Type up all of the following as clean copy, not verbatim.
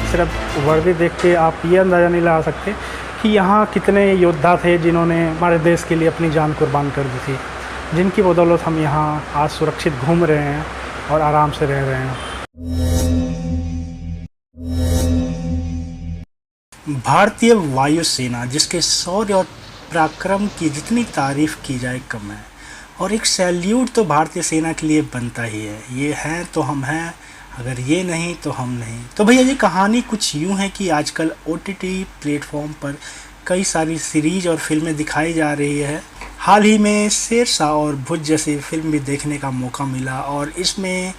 सिर्फ वर्दी देख के आप ये अंदाज़ा नहीं लगा सकते कि यहाँ कितने योद्धा थे जिन्होंने हमारे देश के लिए अपनी जान कुर्बान कर दी थी, जिनकी बदौलत हम यहाँ आज सुरक्षित घूम रहे हैं और आराम से रह रहे हैं। भारतीय वायुसेना, जिसके शौर्य और पराक्रम की जितनी तारीफ की जाए कम है, और एक सैल्यूट तो भारतीय सेना के लिए बनता ही है। ये हैं तो हम हैं, अगर ये नहीं तो हम नहीं। तो भैया ये कहानी कुछ यूँ है कि आजकल OTT प्लेटफॉर्म पर कई सारी सीरीज और फिल्में दिखाई जा रही है। हाल ही में शेरशाह और भुज जैसी फिल्म भी देखने का मौका मिला, और इसमें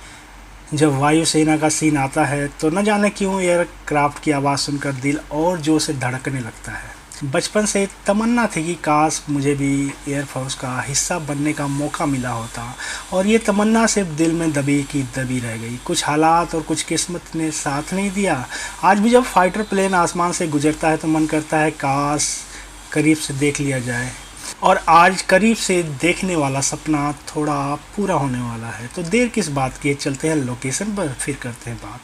जब वायुसेना का सीन आता है तो न जाने क्यों एयरक्राफ्ट की आवाज़ सुनकर दिल और जोर से धड़कने लगता है। बचपन से तमन्ना थी कि काश मुझे भी एयरफोर्स का हिस्सा बनने का मौका मिला होता, और ये तमन्ना सिर्फ दिल में दबी की दबी रह गई। कुछ हालात और कुछ किस्मत ने साथ नहीं दिया। आज भी जब फाइटर प्लेन आसमान से गुजरता है तो मन करता है काश करीब से देख लिया जाए, और आज करीब से देखने वाला सपना थोड़ा पूरा होने वाला है। तो देर किस बात की, चलते हैं लोकेशन पर, फिर करते हैं बात।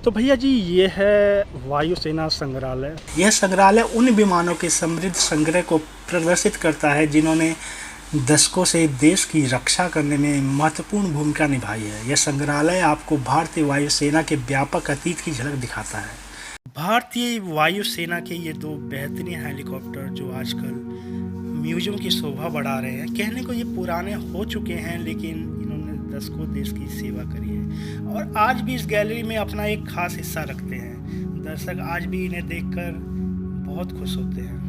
तो भैया जी ये है वायुसेना संग्रहालय। यह संग्रहालय उन विमानों के समृद्ध संग्रह को प्रदर्शित करता है जिन्होंने दशकों से देश की रक्षा करने में महत्वपूर्ण भूमिका निभाई है। यह संग्रहालय आपको भारतीय वायुसेना के व्यापक अतीत की झलक दिखाता है। भारतीय वायुसेना के ये दो बेहतरीन हेलीकॉप्टर जो आजकल म्यूजियम की शोभा बढ़ा रहे हैं, कहने को ये पुराने हो चुके हैं लेकिन इन्होंने दशकों देश की सेवा करी है और आज भी इस गैलरी में अपना एक खास हिस्सा रखते हैं। दर्शक आज भी इन्हें देखकर बहुत खुश होते हैं।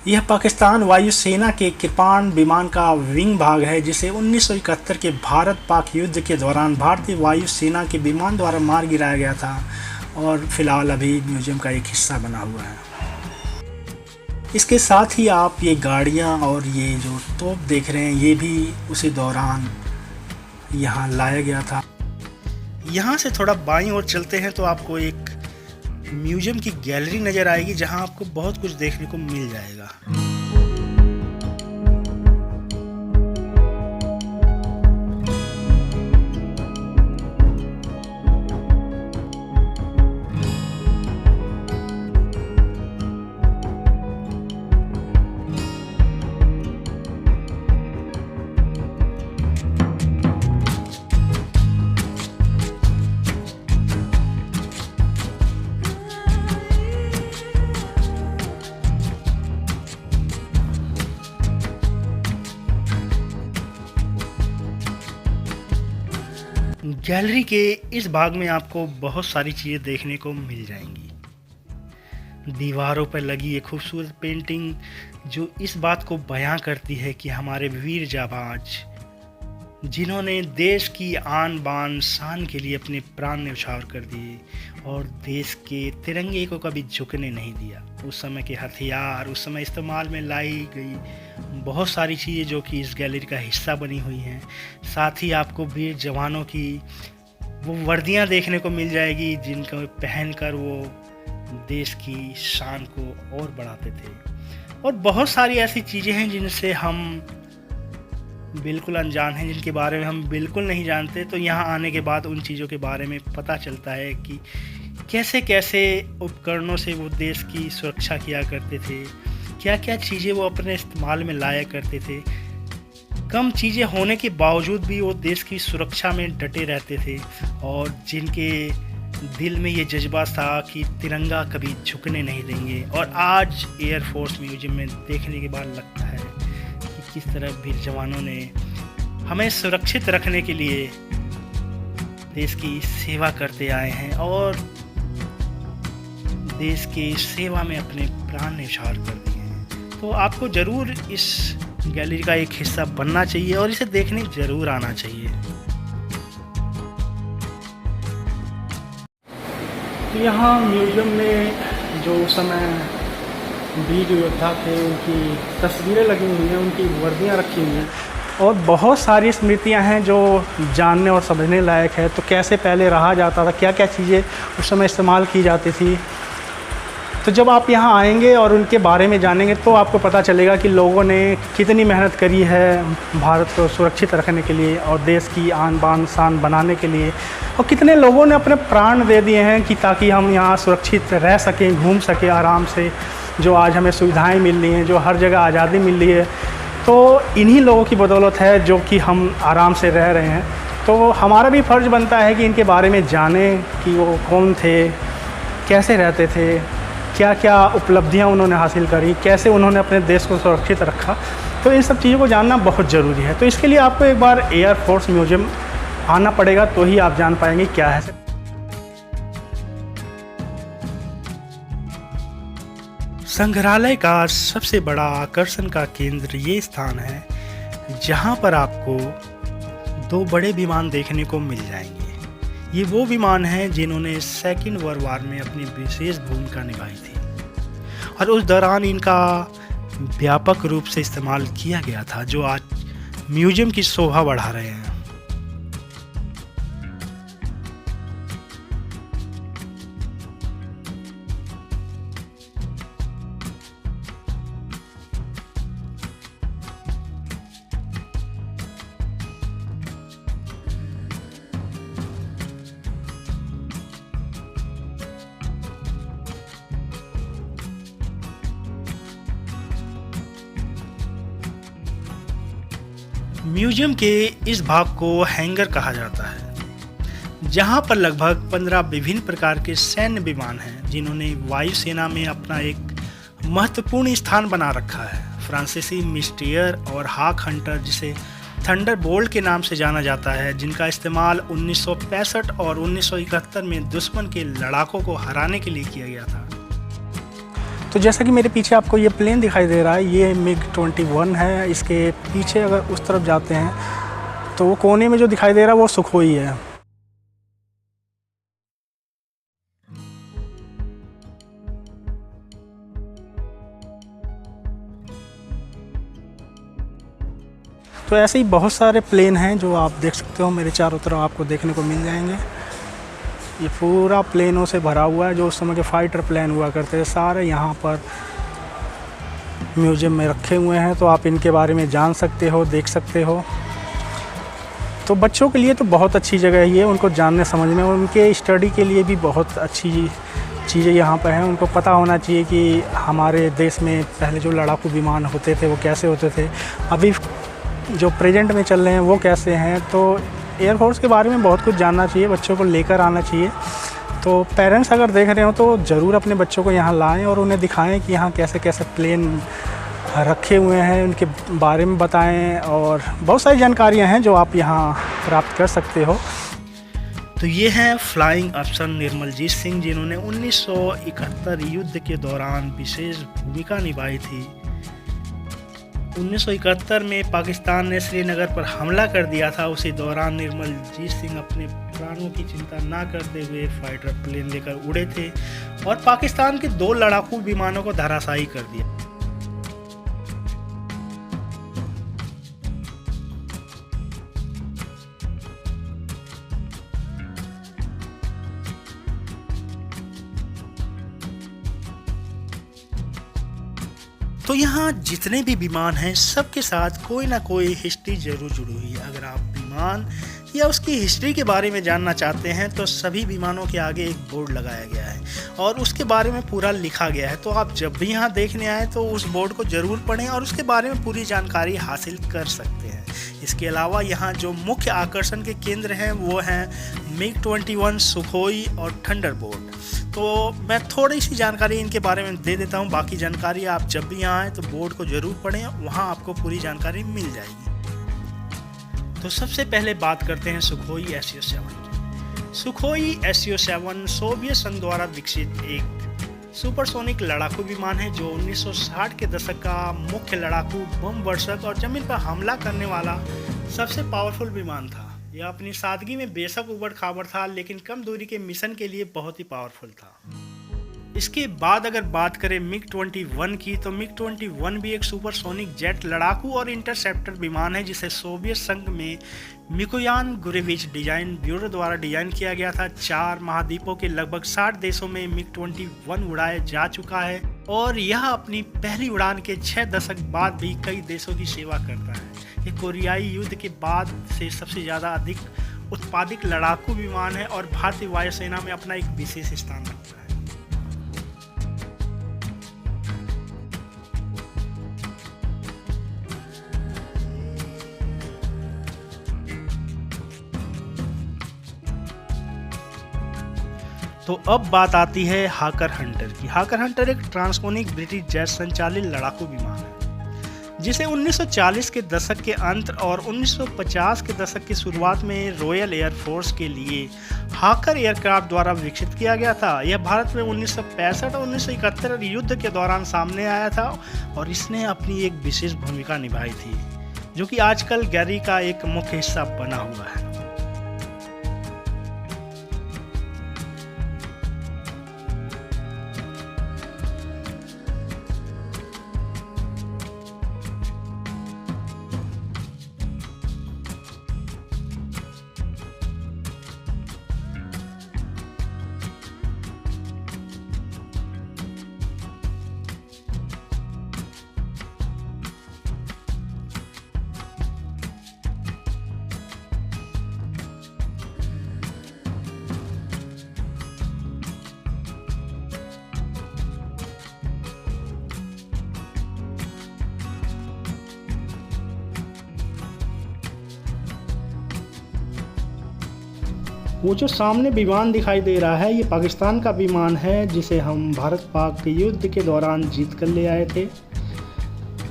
यह पाकिस्तान वायुसेना के कृपाण विमान का विंग भाग है जिसे 1971 के भारत पाक युद्ध के दौरान भारतीय वायुसेना के विमान द्वारा मार गिराया गया था और फिलहाल अभी म्यूजियम का एक हिस्सा बना हुआ है। इसके साथ ही आप ये गाड़ियाँ और ये जो तोप देख रहे हैं ये भी उसी दौरान यहाँ लाया गया था। यहाँ से थोड़ा बाईं ओर चलते हैं तो आपको एक म्यूजियम की गैलरी नज़र आएगी जहाँ आपको बहुत कुछ देखने को मिल जाएगा। गैलरी के इस भाग में आपको बहुत सारी चीज़ें देखने को मिल जाएंगी। दीवारों पर लगी ये खूबसूरत पेंटिंग जो इस बात को बयां करती है कि हमारे वीर जाबाज जिन्होंने देश की आन बान शान के लिए अपने प्राण न्यौछावर कर दिए और देश के तिरंगे को कभी झुकने नहीं दिया। उस समय के हथियार, उस समय इस्तेमाल में लाई गई बहुत सारी चीज़ें जो कि इस गैलरी का हिस्सा बनी हुई हैं। साथ ही आपको वीर जवानों की वो वर्दियां देखने को मिल जाएगी जिनको पहनकर वो देश की शान को और बढ़ाते थे। और बहुत सारी ऐसी चीज़ें हैं जिनसे हम बिल्कुल अनजान हैं, जिनके बारे में हम बिल्कुल नहीं जानते। तो यहाँ आने के बाद उन चीज़ों के बारे में पता चलता है कि कैसे कैसे उपकरणों से वो देश की सुरक्षा किया करते थे, क्या क्या चीज़ें वो अपने इस्तेमाल में लाया करते थे। कम चीज़ें होने के बावजूद भी वो देश की सुरक्षा में डटे रहते थे और जिनके दिल में ये जज्बा था कि तिरंगा कभी झुकने नहीं देंगे। और आज एयरफोर्स म्यूजियम में देखने के बाद लगता है किस तरह वीर जवानों ने हमें सुरक्षित रखने के लिए देश की सेवा करते आए हैं और देश की सेवा में अपने प्राण न्यौछावर कर दिए हैं। तो आपको ज़रूर इस गैलरी का एक हिस्सा बनना चाहिए और इसे देखने ज़रूर आना चाहिए। तो यहाँ म्यूज़ियम में जो उस समय वीर योद्धा थे उनकी तस्वीरें लगी हुई हैं, उनकी वर्दियाँ रखी हुई हैं और बहुत सारी स्मृतियाँ हैं जो जानने और समझने लायक है। तो कैसे पहले रहा जाता था, क्या क्या चीज़ें उस समय इस्तेमाल की जाती थी। तो जब आप यहाँ आएंगे और उनके बारे में जानेंगे तो आपको पता चलेगा कि लोगों ने कितनी मेहनत करी है भारत को सुरक्षित रखने के लिए और देश की आन बान शान बनाने के लिए, और कितने लोगों ने अपने प्राण दे दिए हैं कि ताकि हम यहाँ सुरक्षित रह सकें, घूम सकें आराम से। जो आज हमें सुविधाएं मिल रही हैं, जो हर जगह आज़ादी मिल रही है, तो इन्हीं लोगों की बदौलत है जो कि हम आराम से रह रहे हैं। तो हमारा भी फ़र्ज़ बनता है कि इनके बारे में जानें कि वो कौन थे, कैसे रहते थे, क्या क्या उपलब्धियां उन्होंने हासिल करी, कैसे उन्होंने अपने देश को सुरक्षित रखा। तो इन सब चीज़ों को जानना बहुत ज़रूरी है। तो इसके लिए आपको एक बार एयर फोर्स म्यूज़ियम आना पड़ेगा, तो ही आप जान पाएंगे क्या है। संग्रहालय का सबसे बड़ा आकर्षण का केंद्र ये स्थान है जहाँ पर आपको 2 बड़े विमान देखने को मिल जाएंगे। ये वो विमान हैं जिन्होंने सेकेंड वर्ल्ड वार में अपनी विशेष भूमिका निभाई थी और उस दौरान इनका व्यापक रूप से इस्तेमाल किया गया था, जो आज म्यूज़ियम की शोभा बढ़ा रहे हैं। म्यूजियम के इस भाग को हैंगर कहा जाता है, जहां पर लगभग 15 विभिन्न प्रकार के सैन्य विमान हैं जिन्होंने वायुसेना में अपना एक महत्वपूर्ण स्थान बना रखा है। फ्रांसीसी मिस्टियर और हाक हंटर, जिसे थंडरबोल्ट के नाम से जाना जाता है, जिनका इस्तेमाल 1965 और 1971 में दुश्मन के लड़ाकों को हराने के लिए किया गया था। तो जैसा कि मेरे पीछे आपको ये प्लेन दिखाई दे रहा है, ये MiG-21 है। इसके पीछे अगर उस तरफ जाते हैं तो वो कोने में जो दिखाई दे रहा है वो सुखोई है। तो ऐसे ही बहुत सारे प्लेन हैं जो आप देख सकते हो, मेरे चारों तरफ आपको देखने को मिल जाएंगे। ये पूरा प्लेनों से भरा हुआ है, जो उस समय के फाइटर प्लेन हुआ करते थे, सारे यहाँ पर म्यूज़ियम में रखे हुए हैं। तो आप इनके बारे में जान सकते हो, देख सकते हो। तो बच्चों के लिए तो बहुत अच्छी जगह है ये, उनको जानने समझने और उनके स्टडी के लिए भी बहुत अच्छी चीज़ें यहाँ पर हैं। उनको पता होना चाहिए कि हमारे देश में पहले जो लड़ाकू विमान होते थे वो कैसे होते थे, अभी जो प्रेजेंट में चल रहे हैं वो कैसे हैं। तो एयरफोर्स के बारे में बहुत कुछ जानना चाहिए, बच्चों को लेकर आना चाहिए। तो पेरेंट्स अगर देख रहे हो तो ज़रूर अपने बच्चों को यहाँ लाएं और उन्हें दिखाएं कि यहाँ कैसे कैसे प्लेन रखे हुए हैं, उनके बारे में बताएं। और बहुत सारी जानकारियाँ हैं जो आप यहाँ प्राप्त कर सकते हो। तो ये हैं फ्लाइंग अफसर निर्मलजीत सिंह, जिन्होंने 1971 युद्ध के दौरान विशेष भूमिका निभाई थी। 1971 में पाकिस्तान ने श्रीनगर पर हमला कर दिया था। उसी दौरान निर्मलजीत सिंह अपने प्राणों की चिंता ना करते हुए फाइटर प्लेन लेकर उड़े थे और पाकिस्तान के 2 लड़ाकू विमानों को धराशायी कर दिया। तो यहाँ जितने भी विमान हैं सबके साथ कोई ना कोई हिस्ट्री जरूर जुड़ी हुई है। अगर आप विमान या उसकी हिस्ट्री के बारे में जानना चाहते हैं तो सभी विमानों के आगे एक बोर्ड लगाया गया है और उसके बारे में पूरा लिखा गया है। तो आप जब भी यहाँ देखने आए तो उस बोर्ड को ज़रूर पढ़ें और उसके बारे में पूरी जानकारी हासिल कर सकते हैं। इसके अलावा यहाँ जो मुख्य आकर्षण के केंद्र हैं वो हैं MiG-21, सुखोई और थंडरबोल्ट। तो मैं थोड़ी सी जानकारी इनके बारे में दे देता हूँ। बाकी जानकारी आप जब भी यहाँ आएँ तो बोर्ड को ज़रूर पढ़ें, वहाँ आपको पूरी जानकारी मिल जाएगी। तो सबसे पहले बात करते हैं सुखोई SU-7 की। सुखोई SU-7 सोवियत संघ द्वारा विकसित एक सुपरसोनिक लड़ाकू विमान है जो 1960 के दशक का मुख्य लड़ाकू, बम वर्षक और जमीन पर हमला करने वाला सबसे पावरफुल विमान था। यह अपनी सादगी में बेशक उबड़ खाबड़ था, लेकिन कम दूरी के मिशन के लिए बहुत ही पावरफुल था। इसके बाद अगर बात करें MiG-21 की, तो MiG-21 भी एक सुपरसोनिक जेट लड़ाकू और इंटरसेप्टर विमान है जिसे सोवियत संघ में मिकोयान गुरेविच डिजाइन ब्यूरो द्वारा डिजाइन किया गया था। 4 महाद्वीपों के लगभग 60 देशों में MiG-21 उड़ाया जा चुका है और यह अपनी पहली उड़ान के 6 दशक बाद भी कई देशों की सेवा करता है। ये कोरियाई युद्ध के बाद से सबसे ज़्यादा अधिक उत्पादित लड़ाकू विमान है और भारतीय वायुसेना में अपना एक विशेष स्थान रखता है। तो अब बात आती है हाकर हंटर की। हाकर हंटर एक ट्रांसकोनिक ब्रिटिश जेट संचालित लड़ाकू विमान है जिसे 1940 के दशक के अंत और 1950 के दशक की शुरुआत में रॉयल एयर फोर्स के लिए हाकर एयरक्राफ्ट द्वारा विकसित किया गया था। यह भारत में 1965 और 1971 युद्ध के दौरान सामने आया था और इसने अपनी एक विशेष भूमिका निभाई थी, जो कि आजकल गैरी का एक मुख्य हिस्सा बना हुआ है। वो जो सामने विमान दिखाई दे रहा है, ये पाकिस्तान का विमान है जिसे हम भारत पाक युद्ध के दौरान जीत कर ले आए थे।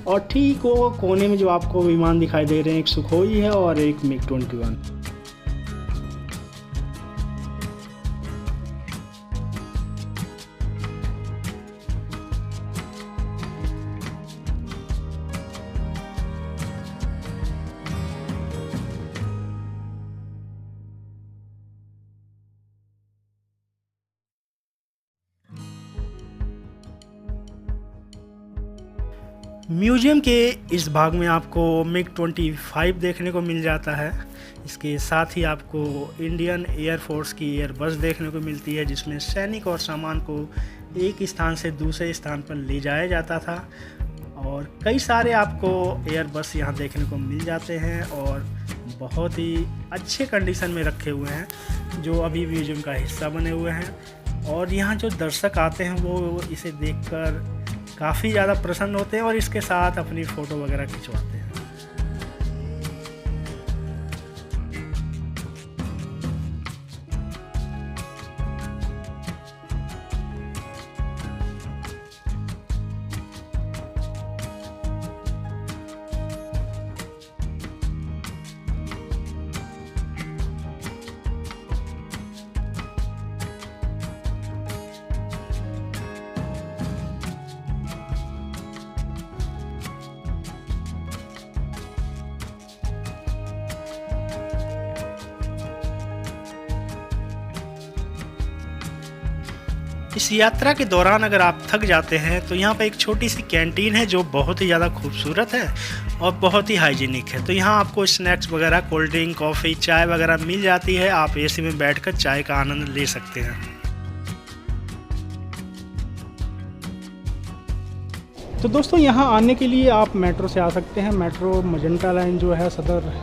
और ठीक वो कोने में जो आपको विमान दिखाई दे रहे हैं, एक सुखोई है और एक MiG-21। म्यूजियम के इस भाग में आपको MiG-25 देखने को मिल जाता है। इसके साथ ही आपको इंडियन एयरफोर्स की एयरबस देखने को मिलती है जिसमें सैनिक और सामान को एक स्थान से दूसरे स्थान पर ले जाया जाता था। और कई सारे आपको एयरबस यहाँ देखने को मिल जाते हैं और बहुत ही अच्छे कंडीशन में रखे हुए हैं जो अभी म्यूजियम का हिस्सा बने हुए हैं। और यहाँ जो दर्शक आते हैं वो इसे देखकर काफ़ी ज़्यादा प्रसन्न होते हैं और इसके साथ अपनी फ़ोटो वगैरह खिंचवाते हैं। इस यात्रा के दौरान अगर आप थक जाते हैं तो यहाँ पर एक छोटी सी कैंटीन है जो बहुत ही ज़्यादा खूबसूरत है और बहुत ही हाइजीनिक है। तो यहाँ आपको स्नैक्स वगैरह, कोल्ड ड्रिंक, कॉफ़ी, चाय वगैरह मिल जाती है। आप एसी में बैठकर चाय का आनंद ले सकते हैं। तो दोस्तों यहाँ आने के लिए आप मेट्रो से आ सकते हैं। मेट्रो मजेंटा लाइन जो है सदर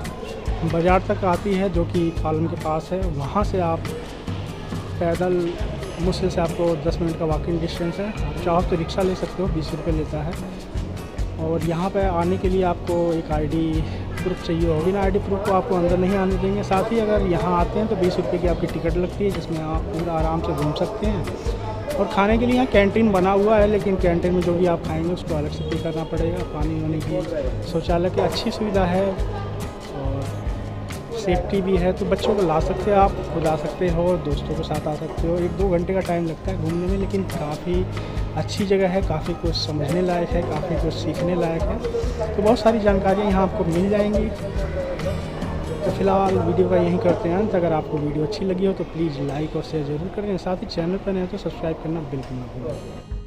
बाज़ार तक आती है जो कि पालम के पास है। वहाँ से आप पैदल मुश्किल से आपको 10 मिनट का वॉकिंग डिस्टेंस है। आप चाहो तो रिक्शा ले सकते हो, 20 रुपये लेता है। और यहाँ पे आने के लिए आपको एक आईडी प्रूफ चाहिए होगी ना, आईडी प्रूफ को आपको अंदर नहीं आने देंगे। साथ ही अगर यहाँ आते हैं तो 20 रुपये की आपकी टिकट लगती है जिसमें आप पूरा आराम से घूम सकते हैं। और खाने के लिए यहाँ कैंटीन बना हुआ है, लेकिन कैंटीन में जो भी आप खाएंगे उसको अलग से पे करना पड़ेगा। पानी होने की, शौचालय की अच्छी सुविधा है और सेफ्टी भी है, तो बच्चों को ला सकते हैं, आप खुद आ सकते हो, दोस्तों के साथ आ सकते हो। 1-2 घंटे का टाइम लगता है घूमने में, लेकिन काफ़ी अच्छी जगह है, काफ़ी कुछ समझने लायक है, काफ़ी कुछ सीखने लायक है। तो बहुत सारी जानकारियाँ यहाँ आपको मिल जाएंगी। तो फिलहाल वीडियो का यहीं करते हैं अंत। अगर आपको वीडियो अच्छी लगी हो तो प्लीज़ लाइक और शेयर ज़रूर करें। साथ ही चैनल पर नए हो तो सब्सक्राइब करना बिल्कुल ना भूलें।